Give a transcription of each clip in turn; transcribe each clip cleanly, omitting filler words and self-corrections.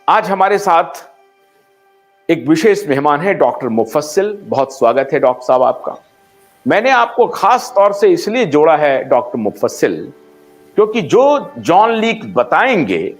आज हमारे साथ एक विशेष मेहमान है डॉक्टर मुफस्सिल। बहुत स्वागत है डॉक्टर साहब आपका। मैंने आपको खास तौर से इसलिए जोड़ा है डॉक्टर मुफस्सिल क्योंकि जो जॉन लीक बताएंगे,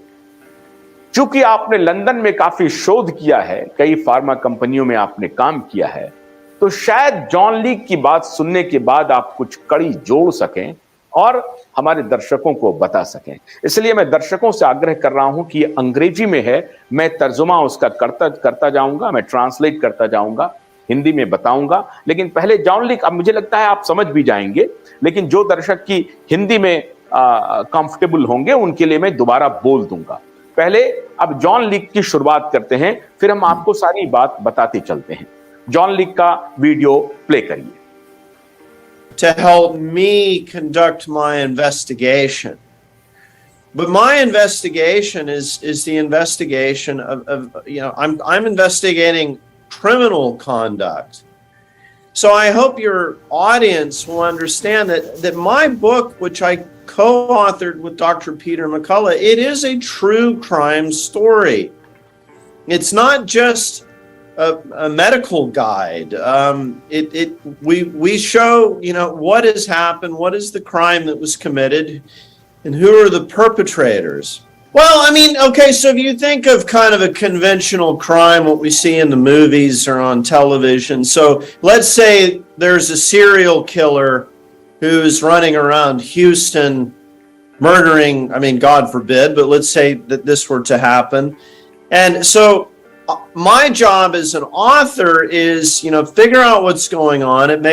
चूंकि आपने लंदन में काफी शोध किया है, कई फार्मा कंपनियों में आपने काम किया है, तो शायद जॉन लीक की बात सुनने के बाद आप कुछ कड़ी जोड़ सकें और हमारे दर्शकों को बता सकें। इसलिए मैं दर्शकों से आग्रह कर रहा हूं कि अंग्रेजी में है, मैं तर्जुमा उसका करता जाऊंगा, मैं ट्रांसलेट करता जाऊंगा, हिंदी में बताऊंगा। लेकिन पहले जॉन लीक, अब मुझे लगता है आप समझ भी जाएंगे, लेकिन जो दर्शक की हिंदी में कंफर्टेबल होंगे उनके लिए मैं दोबारा बोल दूंगा। पहले अब जॉन लीक की शुरुआत करते हैं, फिर हम आपको सारी बात बताते चलते हैं। जॉन लीक का वीडियो प्ले करिए। To help me conduct my investigation. But my investigation is the investigation of I'm investigating criminal conduct. So I hope your audience will understand that my book, which I co-authored with Dr. Peter McCullough, it is a true crime story. It's not just a medical guide. We show, what has happened, what is the crime that was committed, and who are the perpetrators. Well, I mean, okay, so if you think of kind of a conventional crime, what we see in the movies or on television. So let's say there's a serial killer who's running around Houston murdering, I mean, God forbid, but let's say that this were to happen. And so my job as an author is, figure out what's going on. It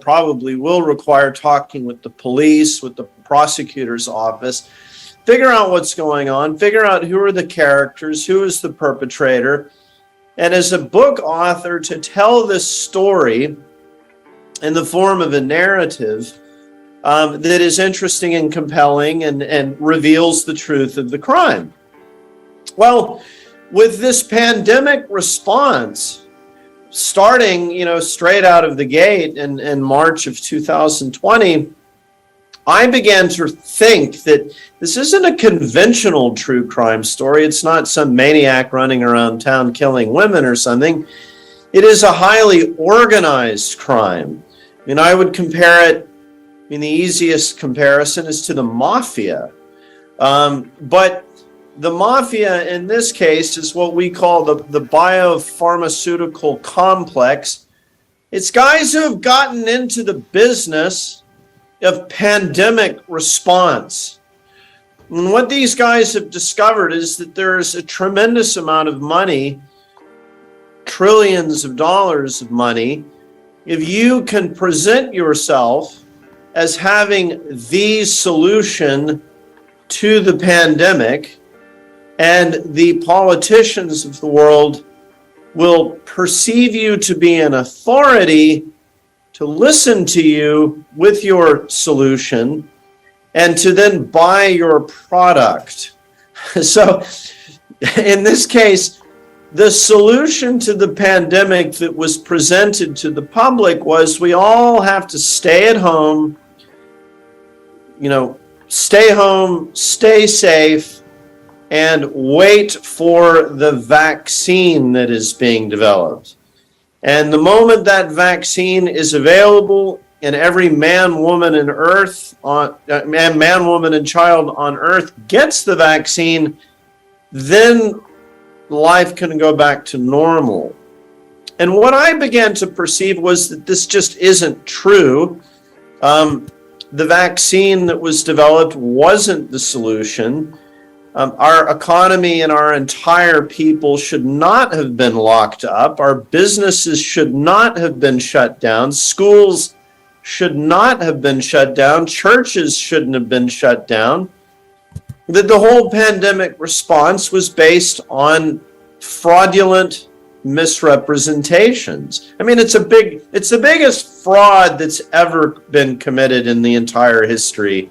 probably will require talking with the police, with the prosecutor's office, figure out what's going on, figure out who are the characters, who is the perpetrator. And as a book author, to tell this story in the form of a narrative that is interesting and compelling and reveals the truth of the crime. Well, with this pandemic response, starting, straight out of the gate in March of 2020, I began to think that this isn't a conventional true crime story. It's not some maniac running around town killing women or something. It is a highly organized crime. I would compare it, the easiest comparison is to the mafia. But the mafia in this case is what we call the biopharmaceutical complex. It's guys who have gotten into the business of pandemic response. And what these guys have discovered is that there's a tremendous amount of money, trillions of dollars of money, if you can present yourself as having the solution to the pandemic. And the politicians of the world will perceive you to be an authority to listen to you with your solution and to then buy your product. So in this case, the solution to the pandemic that was presented to the public was we all have to stay at home, stay safe, and wait for the vaccine that is being developed. And the moment that vaccine is available and every man, woman, and child on earth gets the vaccine, then life can go back to normal. And what I began to perceive was that this just isn't true. The vaccine that was developed wasn't the solution. Our economy and our entire people should not have been locked up. Our businesses should not have been shut down. Schools should not have been shut down. Churches shouldn't have been shut down. That the whole pandemic response was based on fraudulent misrepresentations. It's the biggest fraud that's ever been committed in the entire history